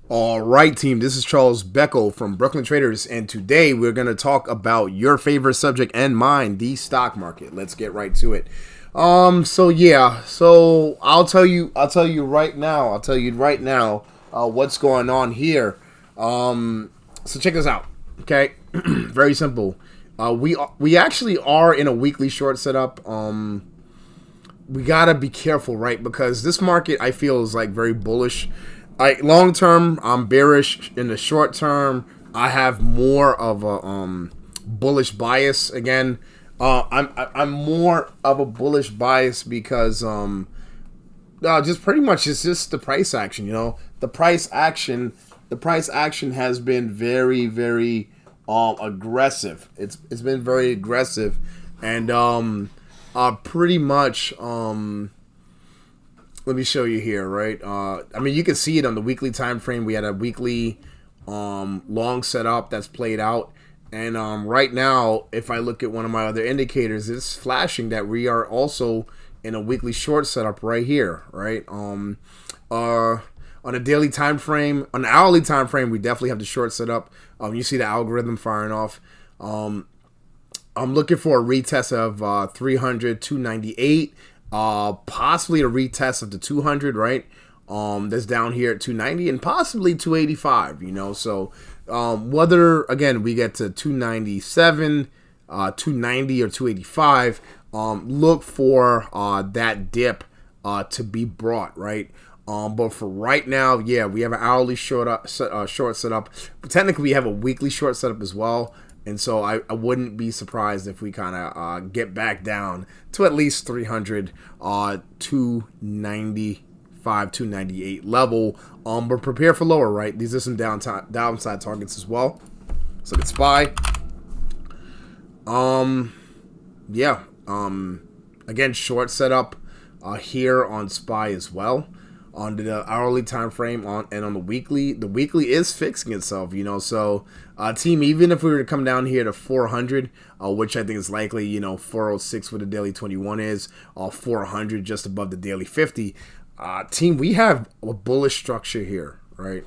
All right, team. This is Charles Becco from Brooklyn Traders, and today we're going to talk about your favorite subject and mine, the stock market. Let's get right to it. So I'll tell you right now, what's going on here. So check this out. Okay, very simple. We actually are in a weekly short setup. We gotta be careful, right? Because this market, I feel, is like very bullish. Long term, I'm bearish. In the short term, I have more of a bullish bias. Again, I'm more of a bullish bias because just pretty much it's just the price action. The price action has been very aggressive. It's been very aggressive, and pretty much let me show you here, right? You can see it on the weekly time frame. We had a weekly long setup that's played out. And right now, if I look at one of my other indicators, it's flashing that we are also in a weekly short setup right here, right? On a daily time frame, on an hourly time frame, we definitely have the short setup. You see the algorithm firing off. I'm looking for a retest of 300, 298. Possibly a retest of the 200, right? That's down here at 290 and possibly 285, so whether again we get to 297, 290 or 285, look for that dip to be brought, right? But for right now, yeah, we have an hourly short setup. But technically we have a weekly short setup as well. And so I wouldn't be surprised if we kind of get back down to at least 300, 295, 298 level. But prepare for lower, right? These are some downside targets as well. So let's look at SPY. Again, short setup here on SPY as well. On the hourly time frame and on the weekly is fixing itself, so team, even if we were to come down here to 400, which I think is likely, 406 where the daily 21 is, 400 just above the daily 50, team, we have a bullish structure here, right?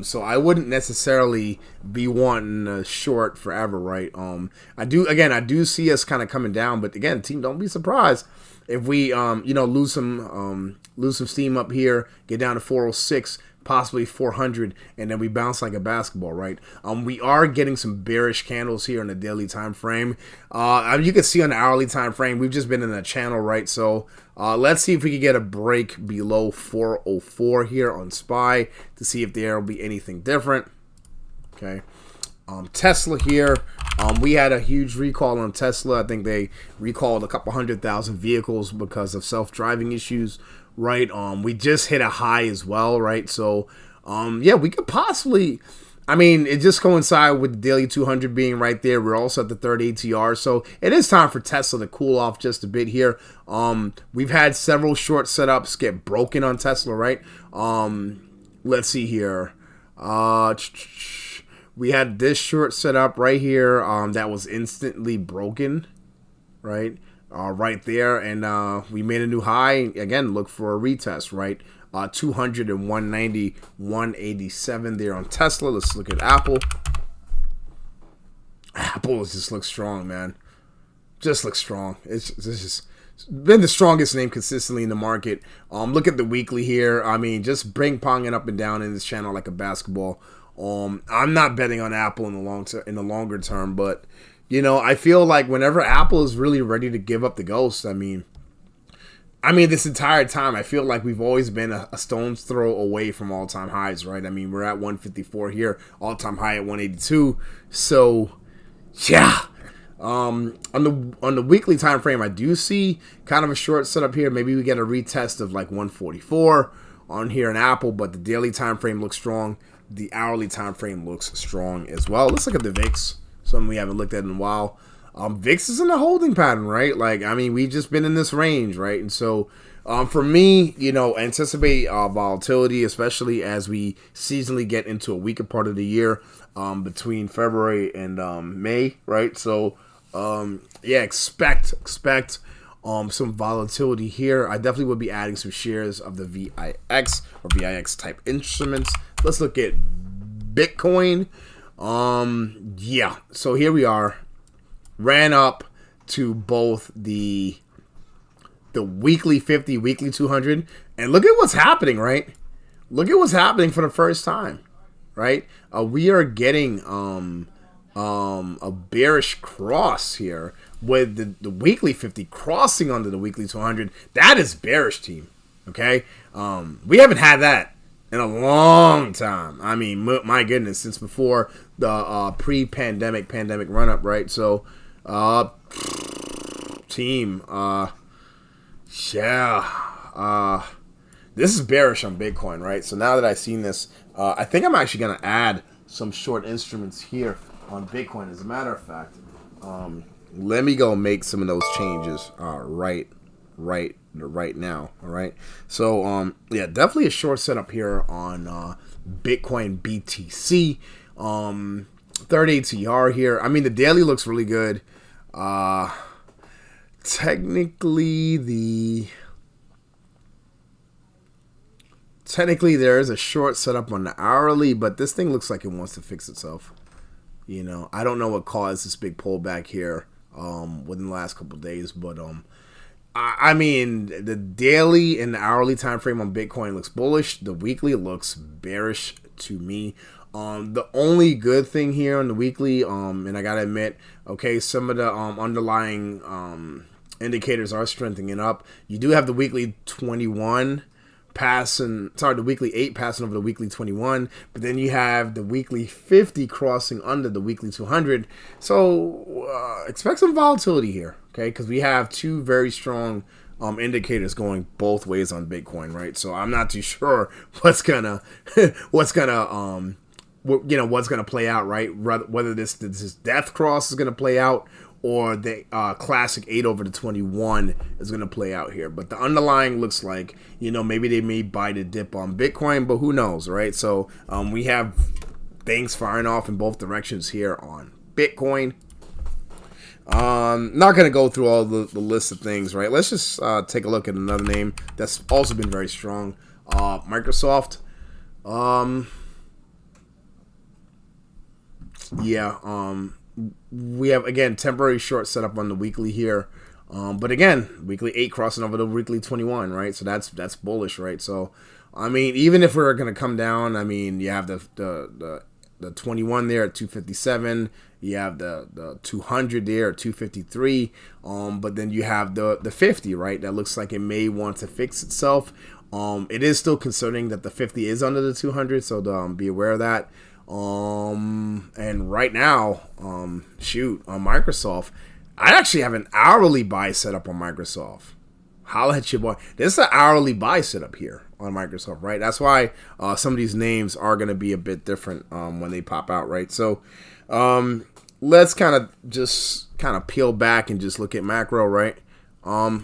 So I wouldn't necessarily be wanting a short forever, right? I do see us kind of coming down, but again, team, don't be surprised if we lose some steam up here, get down to 406, possibly 400, and then we bounce like a basketball, right? We are getting some bearish candles here on the daily time frame. You can see on the hourly time frame, we've just been in a channel, right? So let's see if we can get a break below 404 here on SPY to see if there will be anything different. Okay. Tesla here, we had a huge recall on Tesla. I think they recalled a couple 100,000 vehicles because of self-driving issues, right? We just hit a high as well, right? So we could possibly, it just coincides with the daily 200 being right there. We're also at the third ATR, so it is time for Tesla to cool off just a bit here. We've had several short setups get broken on Tesla, right? Let's see here. We had this short setup right here that was instantly broken, right? Right there, and we made a new high. Again, look for a retest, right? 200 and 190, 187 there on Tesla. Let's look at Apple. Apple just looks strong, man. Just looks strong. It's just been the strongest name consistently in the market. Look at the weekly here. Just ping-ponging up and down in this channel like a basketball. I'm not betting on Apple in the longer term, but I feel like whenever Apple is really ready to give up the ghost, this entire time I feel like we've always been a stone's throw away from all-time highs, right? We're at 154 here, all-time high at 182. So yeah. On the weekly time frame, I do see kind of a short setup here. Maybe we get a retest of like 144 on here in Apple, but the daily time frame looks strong. The hourly time frame looks strong as well. Let's look at the VIX, something we haven't looked at in a while. VIX is in a holding pattern, right? We've just been in this range, right? And so for me, anticipate volatility, especially as we seasonally get into a weaker part of the year between February and May, right? So expect some volatility here. I definitely would be adding some shares of the VIX or VIX type instruments. let's look at Bitcoin. Yeah, so here we are. Ran up to both the weekly 50, weekly 200, and look at what's happening, right? Look at what's happening for the first time, right? We are getting a bearish cross here with the weekly 50 crossing under the weekly 200. That is bearish, team. Okay, we haven't had that in a long time. I mean, my goodness, since before the pre-pandemic run-up, right? So, team, yeah, this is bearish on Bitcoin, right? So now that I've seen this, I think I'm actually going to add some short instruments here on Bitcoin. As a matter of fact, let me go make some of those changes right now. All right. So yeah, definitely a short setup here on Bitcoin BTC. 30 ATR here. I mean, the daily looks really good. Technically there is a short setup on the hourly, but this thing looks like it wants to fix itself. You know, I don't know what caused this big pullback here within the last couple of days, but I mean, the daily and the hourly time frame on Bitcoin looks bullish. The weekly looks bearish to me. The only good thing here on the weekly, and I gotta admit, okay, some of the underlying indicators are strengthening up. You do have the weekly 21 the weekly 8 passing over the weekly 21, but then you have the weekly 50 crossing under the weekly 200. So expect some volatility here, okay? Because we have two very strong indicators going both ways on Bitcoin, right? So I'm not too sure what's gonna play out, right? Whether this death cross is gonna play out, or the classic 8 over the 21 is going to play out here. But the underlying looks like, maybe they may bite a dip on Bitcoin, but who knows, right? So we have things firing off in both directions here on Bitcoin. Not going to go through all the list of things, right? Let's just take a look at another name that's also been very strong. Microsoft. We have, again, temporary short setup on the weekly here. But again, weekly 8 crossing over the weekly 21, right? So that's bullish, right? So, I mean, even if we're going to come down, I mean, you have the 21 there at 257. You have the 200 there at 253. But then you have the 50, right? That looks like it may want to fix itself. It is still concerning that the 50 is under the 200, so be aware of that. And right now, on Microsoft, I actually have an hourly buy set up on Microsoft. Holla at your boy. This is an hourly buy setup here on Microsoft, right? That's why some of these names are going to be a bit different when they pop out, right? So let's kind of peel back and just look at macro, right? Let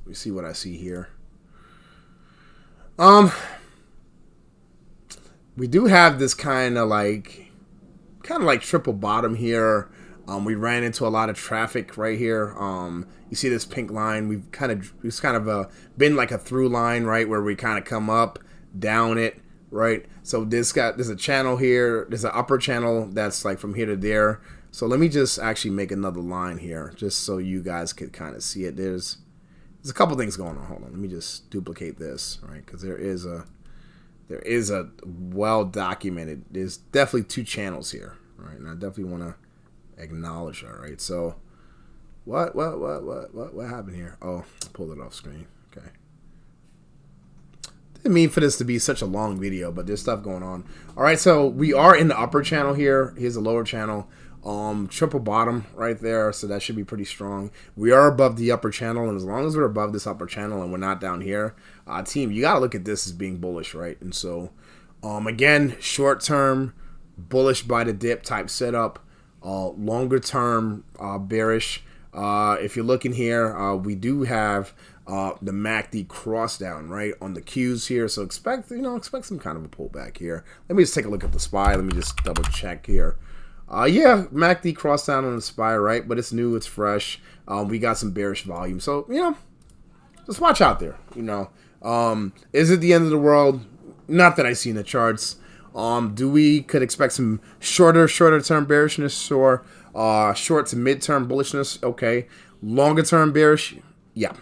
me see what I see here. We do have this kind of like triple bottom here. We ran into a lot of traffic right here. You see this pink line? It's kind of been like a through line, right, where we kind of come up, down it, right? So there's a channel here. There's an upper channel that's like from here to there. So let me just actually make another line here, just so you guys could kind of see it. There's a couple things going on. Hold on, let me just duplicate this, right? Because there is a well-documented, there's definitely two channels here, right? And I definitely want to acknowledge that, right? So, what happened here? Oh, I pulled it off screen. Okay. Didn't mean for this to be such a long video, but there's stuff going on. All right, so we are in the upper channel here. Here's the lower channel. Triple bottom right there, so that should be pretty strong. We are above the upper channel, and as long as we're above this upper channel and we're not down here, team, you gotta look at this as being bullish, right? And so, again, short term, bullish by the dip type setup. Longer term, bearish. If you're looking here, we do have the MACD cross down, right, on the Qs here. So expect some kind of a pullback here. Let me just take a look at the SPY. Let me just double check here. Yeah, MACD cross down on the SPY, right? But it's new, it's fresh. We got some bearish volume. So, just watch out there. Is it the end of the world? Not that I see in the charts. Could expect some shorter term bearishness or short to mid term bullishness? Okay. Longer term bearish? Yeah.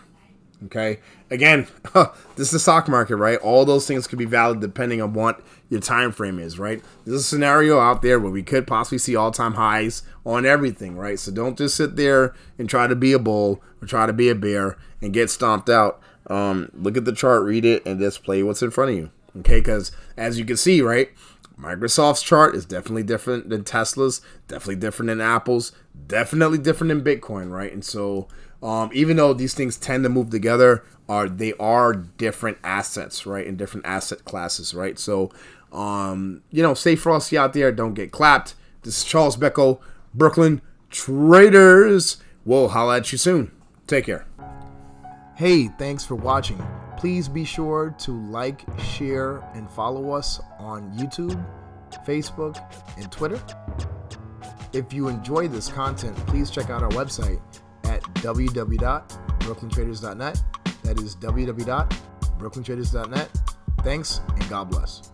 Okay. Again, this is the stock market, right? All those things could be valid depending on what your time frame is, right? There's a scenario out there where we could possibly see all-time highs on everything, right? So don't just sit there and try to be a bull or try to be a bear and get stomped out. Look at the chart, read it, and just play what's in front of you, okay? Because as you can see, right, Microsoft's chart is definitely different than Tesla's, definitely different than Apple's, definitely different than Bitcoin, right? And so even though these things tend to move together, they are different assets, right? And different asset classes, right? So, stay frosty out there. Don't get clapped. This is Charles Becco, Brooklyn Traders. We'll holla at you soon. Take care. Hey, thanks for watching. Please be sure to like, share, and follow us on YouTube, Facebook, and Twitter. If you enjoy this content, please check out our website at www.brooklyntraders.net. That is www.brooklyntraders.net. Thanks, and God bless.